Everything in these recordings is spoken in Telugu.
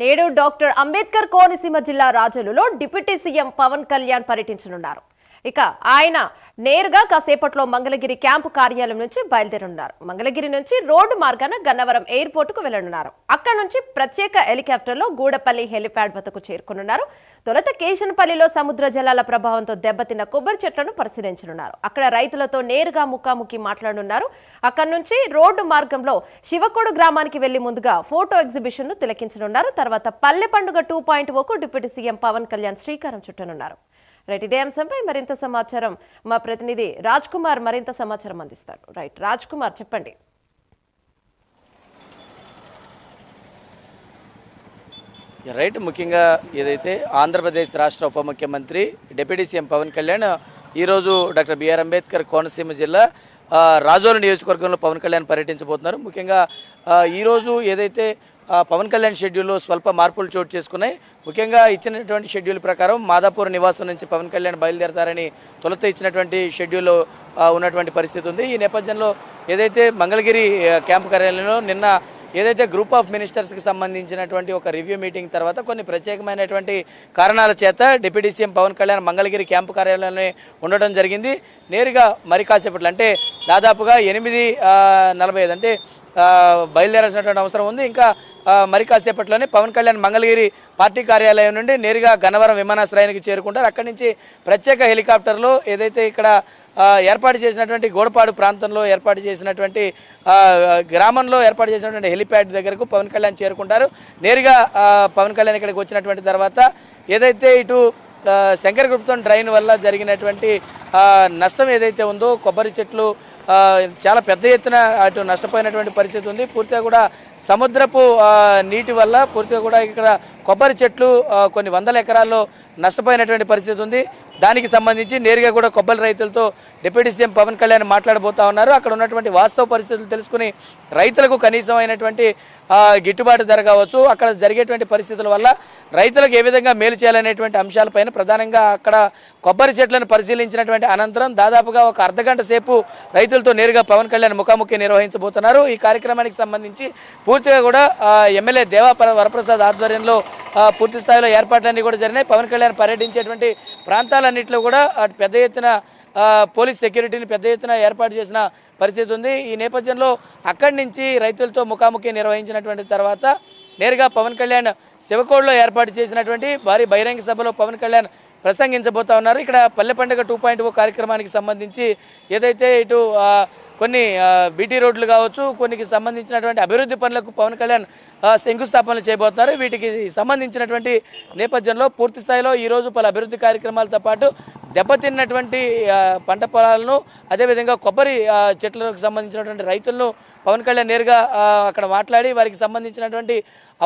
నేడు డాక్టర్ అంబేద్కర్ కోనసీమ జిల్లా రాజోలులో డిప్యూటీ సీఎం పవన్ కళ్యాణ్ పర్యటించనున్నారు. ఇక ఆయన నేరుగా కాసేపట్లో మంగళగిరి క్యాంపు కార్యాలయం నుంచి బయలుదేరనున్నారు. మంగళగిరి నుంచి రోడ్డు మార్గాన గన్నవరం ఎయిర్పోర్టుకు వెళ్లనున్నారు. అక్కడ నుంచి ప్రత్యేక హెలికాప్టర్లో గూడపల్లి హెలిప్యాడ్ వద్దకు చేరుకునున్నారు. తొలుత కేశనపల్లిలో సముద్ర జలాల ప్రభావంతో దెబ్బతిన్న కొబ్బరి చెట్లను పరిశీలించనున్నారు. అక్కడ రైతులతో నేరుగా ముఖాముఖి మాట్లాడనున్నారు. అక్కడ నుంచి రోడ్డు మార్గంలో శివకోడు గ్రామానికి వెళ్లి ముందుగా ఫోటో ఎగ్జిబిషన్ ను తిలకించనున్నారు. తర్వాత పల్లె పండుగ 2.0కు డిప్యూటీ సీఎం పవన్ కళ్యాణ్ శ్రీకారం చుట్టనున్నారు. రైట్, ఇదే అంశంపై మరింత సమాచారం మా ప్రతినిధి రాజ్ కుమార్ మరింత సమాచారం అందిస్తారు. రైట్, రాజ్ కుమార్ చెప్పండి. రైట్, ముఖ్యంగా ఏదైతే ఆంధ్రప్రదేశ్ రాష్ట్ర ఉప ముఖ్యమంత్రి డిప్యూటీ సీఎం పవన్ కళ్యాణ్ ఈరోజు డాక్టర్ బిఆర్ అంబేద్కర్ కోనసీమ జిల్లా రాజోలు నియోజకవర్గంలో పవన్ కళ్యాణ్ పర్యటించబోతున్నారు. ముఖ్యంగా ఈరోజు ఏదైతే పవన్ కళ్యాణ్ షెడ్యూల్లో స్వల్ప మార్పులు చోటు చేసుకున్నాయి. ముఖ్యంగా ఇచ్చినటువంటి షెడ్యూల్ ప్రకారం మాదాపూర్ నివాసం నుంచి పవన్ కళ్యాణ్ బయలుదేరతారని తొలుత ఇచ్చినటువంటి షెడ్యూల్లో ఉన్నటువంటి పరిస్థితి ఉంది. ఈ నేపథ్యంలో ఏదైతే మంగళగిరి క్యాంపు కార్యాలయంలో నిన్న ఏదైతే గ్రూప్ ఆఫ్ మినిస్టర్స్కి సంబంధించినటువంటి ఒక రివ్యూ మీటింగ్ తర్వాత కొన్ని ప్రత్యేకమైనటువంటి కారణాల చేత deputy CM Pawan Kalyan Mangalagiri camp కార్యాలయంలోనే ఉండడం జరిగింది. నేరుగా మరి కాసేపట్లో అంటే దాదాపుగా 8:45 అంటే బయలుదేరాల్సినటువంటి అవసరం ఉంది. ఇంకా మరి కాసేపట్లోనే పవన్ కళ్యాణ్ మంగళగిరి పార్టీ కార్యాలయం నుండి నేరుగా గన్నవరం విమానాశ్రయానికి చేరుకుంటారు. అక్కడి నుంచి ప్రత్యేక హెలికాప్టర్లో ఏదైతే ఇక్కడ ఏర్పాటు చేసినటువంటి గోడపాడు ప్రాంతంలో ఏర్పాటు చేసినటువంటి గ్రామంలో ఏర్పాటు చేసినటువంటి హెలిప్యాడ్ దగ్గరకు పవన్ కళ్యాణ్ చేరుకుంటారు. నేరుగా పవన్ కళ్యాణ్ ఇక్కడికి వచ్చినటువంటి తర్వాత ఏదైతే ఇటు శంకరగుప్తం డ్రైన్ వల్ల జరిగినటువంటి నష్టం ఏదైతే ఉందో కొబ్బరి చెట్లు చాలా పెద్ద ఎత్తున అటు నష్టపోయినటువంటి పరిస్థితి ఉంది. పూర్తిగా కూడా సముద్రపు నీటి వల్ల పూర్తిగా కూడా ఇక్కడ కొబ్బరి చెట్లు కొన్ని వందల ఎకరాల్లో నష్టపోయినటువంటి పరిస్థితి ఉంది. దానికి సంబంధించి నేరుగా కూడా కొబ్బరి రైతులతో డిప్యూటీ సీఎం పవన్ కళ్యాణ్ మాట్లాడబోతా ఉన్నారు. అక్కడ ఉన్నటువంటి వాస్తవ పరిస్థితులు తెలుసుకుని రైతులకు కనీసం అయినటువంటి గిట్టుబాటు ధర కావచ్చు, అక్కడ జరిగేటువంటి పరిస్థితుల వల్ల రైతులకు ఏ విధంగా మేలు చేయాలనేటువంటి అంశాలపైన ప్రధానంగా అక్కడ కొబ్బరి చెట్లను పరిశీలించినటువంటి అనంతరం దాదాపుగా ఒక అర్ధగంట సేపు రైతులతో నేరుగా పవన్ కళ్యాణ్ ముఖాముఖి నిర్వహించబోతున్నారు. ఈ కార్యక్రమానికి సంబంధించి పూర్తిగా కూడా ఎమ్మెల్యే దేవా వరప్రసాద్ ఆధ్వర్యంలో పూర్తి స్థాయిలో ఏర్పాట్లన్నీ కూడా జరిగినాయి. పవన్ కళ్యాణ్ పర్యటించేటువంటి ప్రాంతాలన్నింటిలో కూడా అటు పెద్ద ఎత్తున పోలీస్ సెక్యూరిటీని పెద్ద ఎత్తున ఏర్పాటు చేసిన పరిస్థితి ఉంది. ఈ నేపథ్యంలో అక్కడి నుంచి రైతులతో ముఖాముఖి నిర్వహించినటువంటి తర్వాత నేరుగా పవన్ కళ్యాణ్ శివకోడ్లో ఏర్పాటు చేసినటువంటి భారీ బహిరంగ సభలో పవన్ కళ్యాణ్ ప్రసంగించబోతా ఉన్నారు. ఇక్కడ పల్లె పండుగ 2.0 కార్యక్రమానికి సంబంధించి ఏదైతే ఇటు కొన్ని బీటీ రోడ్లు కావచ్చు, కొన్నికి సంబంధించినటువంటి అభివృద్ధి పనులకు పవన్ కళ్యాణ్ శంకుస్థాపనలు చేయబోతున్నారు. వీటికి సంబంధించినటువంటి నేపథ్యంలో పూర్తి స్థాయిలో ఈరోజు పలు అభివృద్ధి కార్యక్రమాలతో పాటు దెబ్బతిన్నటువంటి పంట పొలాలను అదేవిధంగా కొబ్బరి చెట్లకు సంబంధించినటువంటి రైతులను పవన్ కళ్యాణ్ నేరుగా అక్కడ మాట్లాడి వారికి సంబంధించినటువంటి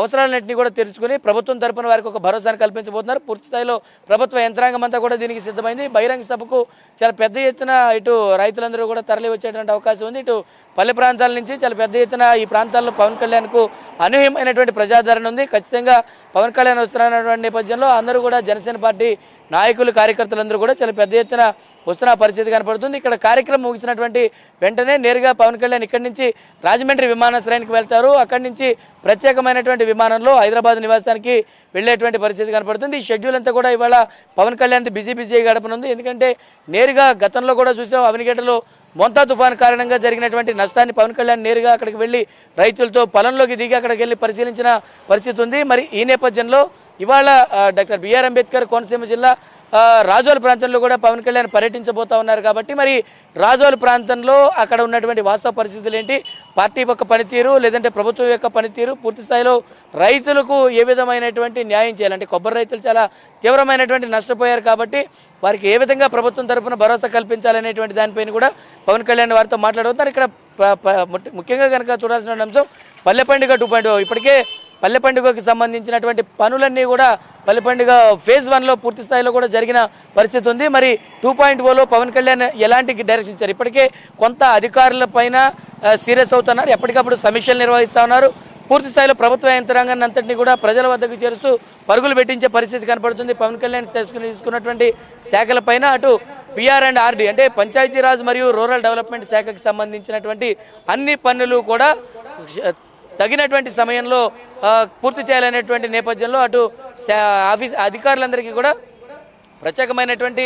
అవసరాలన్నింటినీ కూడా తెరుచుకుని ప్రభుత్వం తరపున వారికి ఒక భరోసాను కల్పించబోతున్నారు. పూర్తి స్థాయిలో ప్రభుత్వ యంత్రాంగం అంతా కూడా దీనికి సిద్ధమైంది. బహిరంగ సభకు చాలా పెద్ద ఎత్తున ఇటు రైతులందరూ కూడా తరలి వచ్చేటువంటి అవకాశం ఉంది. ఇటు పల్లె ప్రాంతాల నుంచి చాలా పెద్ద ఎత్తున ఈ ప్రాంతాల్లో పవన్ కళ్యాణ్కు అనూహ్యమైనటువంటి ప్రజాదరణ ఉంది. ఖచ్చితంగా పవన్ కళ్యాణ్ వస్తున్నటువంటి నేపథ్యంలో అందరూ కూడా జనసేన పార్టీ నాయకులు కార్యకర్తలందరూ కూడా చాలా పెద్ద ఎత్తున వస్తున్న పరిస్థితి కనపడుతుంది. ఇక్కడ కార్యక్రమం ముగిసినటువంటి వెంటనే నేరుగా పవన్ కళ్యాణ్ ఇక్కడి నుంచి రాజమండ్రి విమానాశ్రయానికి వెళ్తారు. అక్కడి నుంచి ప్రత్యేకమైనటువంటి విమానంలో హైదరాబాద్ నివాసానికి వెళ్లేటువంటి పరిస్థితి కనపడుతుంది. ఈ షెడ్యూల్ అంతా కూడా ఇవాళ పవన్ కళ్యాణ్ బిజీ గడపనుంది. ఎందుకంటే నేరుగా గతంలో కూడా చూసాం అవనిగడ్డలో మోంతా తుఫాన్ కారణంగా జరిగినటువంటి నష్టాన్ని పవన్ కళ్యాణ్ నేరుగా అక్కడికి వెళ్ళి రైతులతో పొలంలోకి దిగి అక్కడికి వెళ్ళి పరిశీలించిన పరిస్థితి ఉంది. మరి ఈ నేపథ్యంలో ఇవాళ డాక్టర్ బిఆర్ అంబేద్కర్ కోనసీమ జిల్లా రాజోలు ప్రాంతంలో కూడా పవన్ కళ్యాణ్ పర్యటించబోతా ఉన్నారు. కాబట్టి మరి రాజోలు ప్రాంతంలో అక్కడ ఉన్నటువంటి వాస్తవ పరిస్థితులు ఏంటి, పార్టీ యొక్క పనితీరు లేదంటే ప్రభుత్వం యొక్క పనితీరు, పూర్తి స్థాయిలో రైతులకు ఏ విధమైనటువంటి న్యాయం చేయాలంటే కొబ్బరి రైతులు చాలా తీవ్రమైనటువంటి నష్టపోయారు కాబట్టి వారికి ఏ విధంగా ప్రభుత్వం తరఫున భరోసా కల్పించాలనేటువంటి దానిపైన కూడా పవన్ కళ్యాణ్ వారితో మాట్లాడుతున్నారు. ఇక్కడ ముఖ్యంగా కనుక చూడాల్సిన అంశం పల్లె పండుగ 2.0. ఇప్పటికే పల్లె పండుగకి సంబంధించినటువంటి పనులన్నీ కూడా పల్లె పండుగ ఫేజ్ 1లో పూర్తి స్థాయిలో కూడా జరిగిన పరిస్థితి ఉంది. మరి 2.0లో పవన్ కళ్యాణ్ ఎలాంటి డైరెక్షన్ ఇచ్చారు, ఇప్పటికే కొంత అధికారుల పైన సీరియస్ అవుతున్నారు, ఎప్పటికప్పుడు సమీక్షలు నిర్వహిస్తూ ఉన్నారు. పూర్తి స్థాయిలో ప్రభుత్వ యంత్రాంగాన్ని అంతటినీ కూడా ప్రజల వద్దకు చేరుస్తూ పరుగులు పెట్టించే పరిస్థితి కనపడుతుంది. పవన్ కళ్యాణ్ తీసుకున్నటువంటి శాఖలపైన అటు పిఆర్ అండ్ ఆర్డి అంటే పంచాయతీరాజ్ మరియు రూరల్ డెవలప్మెంట్ శాఖకి సంబంధించినటువంటి అన్ని పన్నులు కూడా తగినటువంటి సమయంలో పూర్తి చేయాలనేటువంటి నేపథ్యంలో అటు ఆఫీస్ అధికారులందరికీ కూడా ప్రత్యేకమైనటువంటి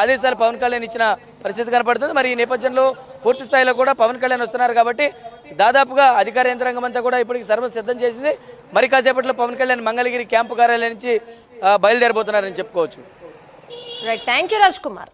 ఆదేశాలు పవన్ కళ్యాణ్ ఇచ్చిన పరిస్థితి కనపడుతుంది. మరి ఈ నేపథ్యంలో పూర్తి స్థాయిలో కూడా పవన్ కళ్యాణ్ వస్తున్నారు కాబట్టి దాదాపుగా అధికార యంత్రాంగం అంతా కూడా ఇప్పటికి సర్వం సిద్ధం చేసింది. మరి కాసేపట్లో పవన్ కళ్యాణ్ మంగళగిరి క్యాంపు కార్యాలయం నుంచి బయలుదేరబోతున్నారని చెప్పుకోవచ్చు. Right, thank you Raj Kumar.